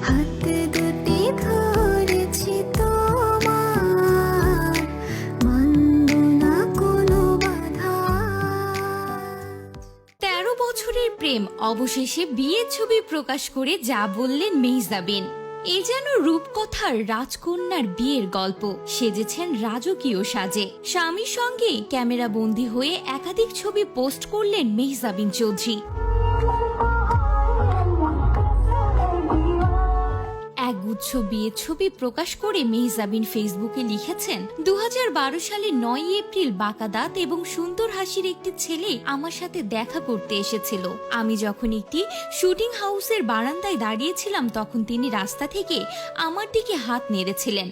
হাত দুটি ধরেছি তোমার, মানব না কোনো বাধা। ১৩ বছরের প্রেম অবশেষে বিয়ের ছবি প্রকাশ করে যা বললেন মেহজাবিন। এ যেন রূপকথার রাজকন্যার বিয়ের গল্প। সেজেছেন রাজকীয় সাজে, স্বামীর সঙ্গে ক্যামেরা বন্দী হয়ে একাধিক ছবি পোস্ট করলেন মেহজাবিন চৌধুরী। একগুচ্ছ বিয়ের ছবি প্রকাশ করে মেহজাবিন ফেসবুকে লিখেছেন, ২০১২ সালের ৯ এপ্রিল বাঁকা দাঁত এবং সুন্দর হাসির একটি ছেলে আমার সাথে দেখা করতে এসেছিল। আমি যখন একটি শুটিং হাউসের বারান্দায় দাঁড়িয়েছিলাম তখন তিনি রাস্তা থেকে আমার দিকে হাত নেড়েছিলেন।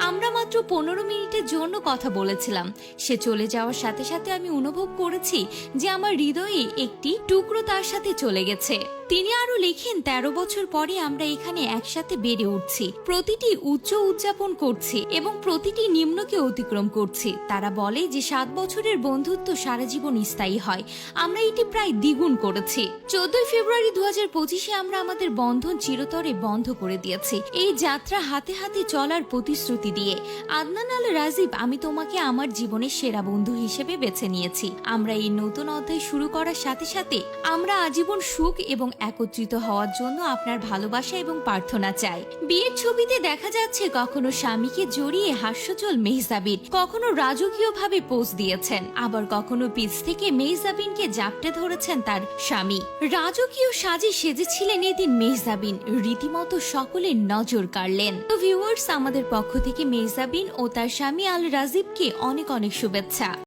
আমরা মাত্র ১৫ মিনিটের জন্য কথা বলেছিলাম। সে চলে যাওয়ার সাথে সাথে আমি অনুভব করেছি যে আমার হৃদয়ে একটি টুকরো তার সাথে চলে গেছে। তিনি আরো লেখেন, ১৩ বছর পরে আমরা এখানে একসাথে বেড়ে উঠছি, প্রতিটি উচ্চ উদযাপন করছি এবং প্রতিটি নিম্নকে অতিক্রম করছি। তারা বলে যে ৭ বছরের বন্ধুত্ব সারা জীবন স্থায়ী হয়। আমরা এটি প্রায় দ্বিগুণ করেছি। ১৪ ফেব্রুয়ারি ২০২৫-এ আমরা আমাদের বন্ধন চিরতরে বন্ধ করে দিয়েছি, এই যাত্রা হাতে হাতে চলার প্রতিশ্রুতি দিয়ে। আদনান আল রাজীব, আমি তোমাকে আমার জীবনের সেরা বন্ধু হিসেবে বেছে নিয়েছি। আমরা এই নতুন অধ্যায় শুরু করার সাথে সাথে আমরা আজীবন সুখ এবং একত্রিত হওয়ার জন্য আপনার ভালোবাসা এবং প্রার্থনা চাই। বিয়ের ছবিতে দেখা যাচ্ছে কখনো স্বামীকে জড়িয়ে হাস্যচল মেহজাবিন, কখনো রাজকীয়ভাবে পোজ দিয়েছেন, আবার কখনো পিছ থেকে মেহজাবিনকে জাপটে ধরেছেন তার স্বামী। রাজকীয় সাজে সেজেছিলেন এদিন মেহজাবিন, রীতিমতো সকলের নজর কাড়লেন। তো ভিউয়ার্স, আমাদের পক্ষ থেকে মেহজাবিন ও তার স্বামী আল রাজীবকে অনেক অনেক শুভেচ্ছা।